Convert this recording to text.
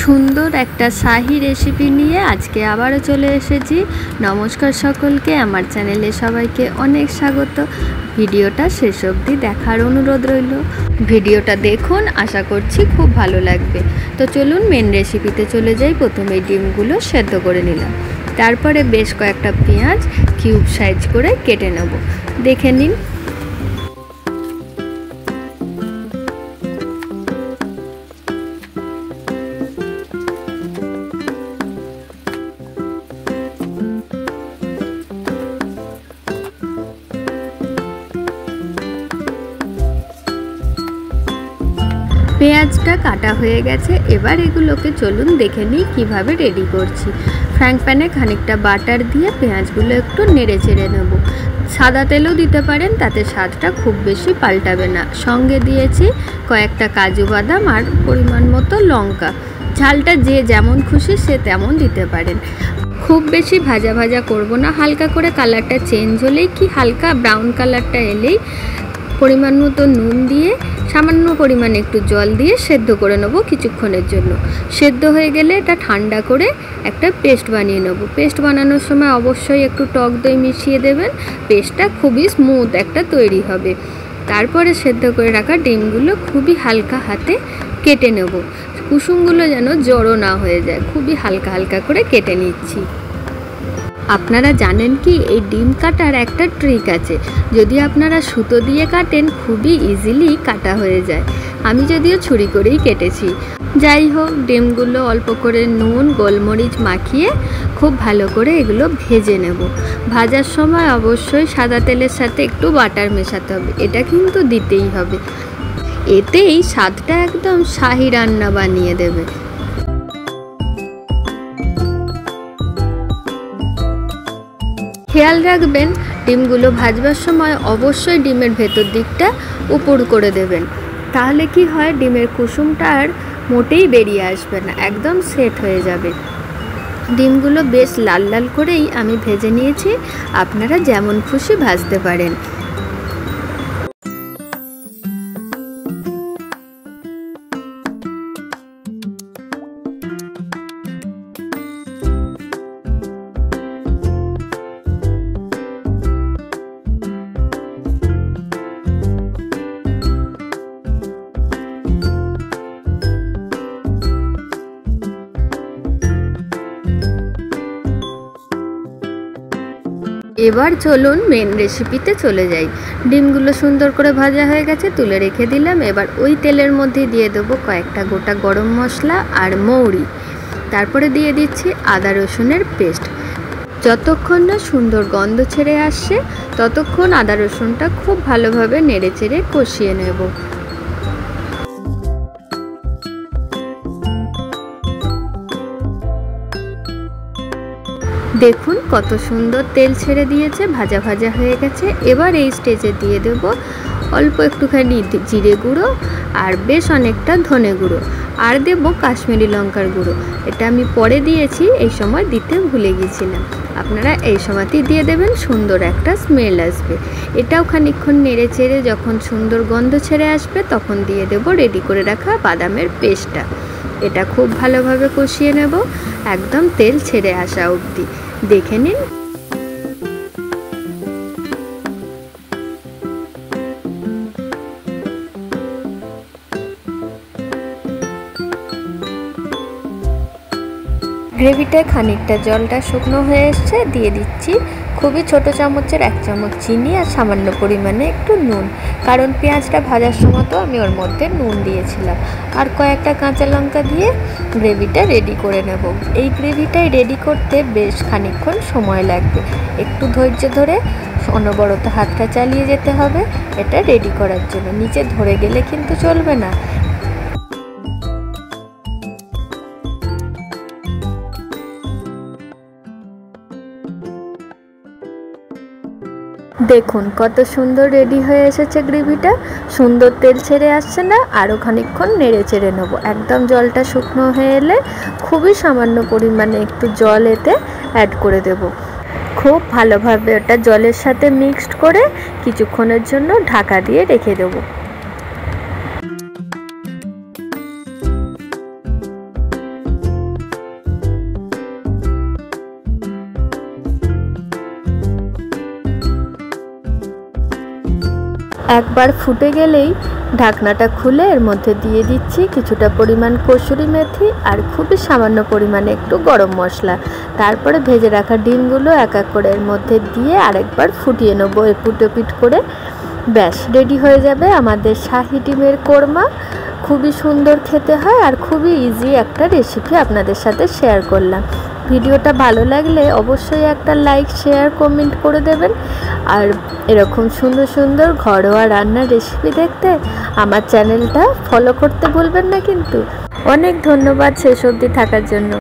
সুন্দর একটা শাহি রেসিপি নিয়ে আজকে আবারও চলে এসেছি। নমস্কার সকলকে, আমার চ্যানেলে সবাইকে অনেক স্বাগত। ভিডিওটা শেষ অবধি দেখার অনুরোধ রইল। ভিডিওটা দেখুন, আশা করছি খুব ভালো লাগবে। তো চলুন মেন রেসিপিতে চলে যাই। প্রথমে ডিমগুলো সেদ্ধ করে নিলাম, তারপরে বেশ কয়েকটা পেঁয়াজ কিউব সাইজ করে কেটে নেব। দেখে নিন। পেঁয়াজটা কাটা হয়ে গেছে, এবার এগুলোকে চলুন দেখে নিই কীভাবে রেডি করছি। ফ্রাইং প্যানে খানিকটা বাটার দিয়ে পেঁয়াজগুলো একটু নেড়ে চেড়ে নেব। সাদা তেলও দিতে পারেন, তাতে স্বাদটা খুব বেশি পাল্টাবে না। সঙ্গে দিয়েছি কয়েকটা কাজু বাদাম আর পরিমাণ মতো লঙ্কা। ঝালটা যে যেমন খুশি সে তেমন দিতে পারেন। খুব বেশি ভাজা ভাজা করব না, হালকা করে কালারটা চেঞ্জ হলেই কি হালকা ব্রাউন কালারটা এলেই পরিমাণ মতো নুন দিয়ে সামান্য পরিমাণে একটু জল দিয়ে সেদ্ধ করে নেব কিছুক্ষণের জন্য। সেদ্ধ হয়ে গেলে এটা ঠান্ডা করে একটা পেস্ট বানিয়ে নেব। পেস্ট বানানোর সময় অবশ্যই একটু টক দই মিশিয়ে দেবেন, পেস্টটা খুবই স্মুথ একটা তৈরি হবে। তারপরে সেদ্ধ করে রাখা ডিমগুলো খুবই হালকা হাতে কেটে নেব। কুসুমগুলো যেন জড়ো না হয়ে যায়, খুবই হালকা হালকা করে কেটে নিচ্ছি। আপনারা জানেন কি, এই ডিম কাটার একটা ট্রিক আছে। যদি আপনারা সুতো দিয়ে কাটেন খুবই ইজিলি কাটা হয়ে যায়। আমি যদিও ছুরি করেই কেটেছি। যাই হোক, ডিমগুলো অল্প করে নুন গোলমরিচ মাখিয়ে খুব ভালো করে এগুলো ভেজে নেব। ভাজার সময় অবশ্যই সাদা তেলের সাথে একটু বাটার মেশাতে হবে, এটা কিন্তু দিতেই হবে। এতেই স্বাদটা একদম শাহি রান্না বানিয়ে দেবে। খেয়াল রাখবেন, ডিমগুলো ভাজবার সময় অবশ্যই ডিমের ভেতর দিকটা উপর করে দেবেন। তাহলে কি হয়, ডিমের কুসুমটা আর মোটেই বেরিয়ে আসবে না, একদম সেট হয়ে যাবে। ডিমগুলো বেশ লাল লাল করেই আমি ভেজে নিয়েছি। আপনারা যেমন খুশি ভাজতে পারেন। এবার চলুন মেন রেসিপিতে চলে যাই। ডিমগুলো সুন্দর করে ভাজা হয়ে গেছে, তুলে রেখে দিলাম। এবার ওই তেলের মধ্যে দিয়ে দেবো কয়েকটা গোটা গরম মশলা আর মৌরি। তারপরে দিয়ে দিচ্ছি আদা রসুনের পেস্ট। যতক্ষণ না সুন্দর গন্ধ ছেড়ে আসছে ততক্ষণ আদা রসুনটা খুব ভালোভাবে নেড়ে চেড়ে কষিয়ে নেব। দেখুন কত সুন্দর তেল ছেড়ে দিয়েছে, ভাজা ভাজা হয়ে গেছে। এবার এই স্টেজে দিয়ে দেব অল্প একটুখানি জিরে গুঁড়ো আর বেশ অনেকটা ধনে গুঁড়ো, আর দেব কাশ্মীরি লঙ্কার গুঁড়ো। এটা আমি পরে দিয়েছি, এই সময় দিতে ভুলে গিয়েছিলাম। আপনারা এই সময়তেই দিয়ে দেবেন, সুন্দর একটা স্মেল আসবে। এটাও খানিকক্ষণ নেড়ে চেড়ে যখন সুন্দর গন্ধ ছেড়ে আসবে তখন দিয়ে দেব রেডি করে রাখা বাদামের পেস্টটা। এটা খুব ভালোভাবে কষিয়ে নেব একদম তেল ছেড়ে আসা অবধি। দেখে নিন। গ্রেভিটায় খানিকটা জলটা শুকনো হয়ে এসছে, দিয়ে দিচ্ছি খুবই ছোট চামচের 1 চামচ চিনি আর সামান্য পরিমাণে একটু নুন, কারণ পেঁয়াজটা ভাজার সময় তো আমি ওর মধ্যে নুন দিয়েছিলাম। আর কয়েকটা কাঁচা লঙ্কা দিয়ে গ্রেভিটা রেডি করে নেব। এই গ্রেভিটাই রেডি করতে বেশ খানিকক্ষণ সময় লাগবে, একটু ধৈর্য ধরে অনবরত হাতটা চালিয়ে যেতে হবে এটা রেডি করার জন্য। নিচে ধরে গেলে কিন্তু চলবে না। দেখুন কত সুন্দর রেডি হয়ে এসেছে গ্রেভিটা, সুন্দর তেল ছেড়ে আসছে না? আরও খানিকক্ষণ নেড়ে চেড়ে নেবো। একদম জলটা শুকনো হয়ে এলে খুবই সামান্য পরিমাণে একটু জল এতে অ্যাড করে দেব। খুব ভালোভাবে ওটা জলের সাথে মিক্সড করে কিছুক্ষণের জন্য ঢাকা দিয়ে রেখে দেবো। একবার ফুটে গেলেই ঢাকনাটা খুলে এর মধ্যে দিয়ে দিচ্ছি কিছুটা পরিমাণ কসুরি মেথি আর খুবই সামান্য পরিমাণে একটু গরম মশলা। তারপরে ভেজে রাখা ডিমগুলো এক এক করে এর মধ্যে দিয়ে আরেকবার ফুটিয়ে নেবো এপিট ওপিট করে। ব্যাস রেডি হয়ে যাবে আমাদের শাহী ডিমের কোরমা। খুবই সুন্দর খেতে হয় আর খুবই ইজি একটা রেসিপি আপনাদের সাথে শেয়ার করলাম। ভিডিওটা ভালো লাগলে অবশ্যই একটা লাইক শেয়ার কমেন্ট করে দেবেন। আর এরকম সুন্দর সুন্দর ঘরোয়া রান্নার রেসিপি দেখতে আমার চ্যানেলটা ফলো করতে ভুলবেন না কিন্তু। অনেক ধন্যবাদ শেষ অবধি থাকার জন্য।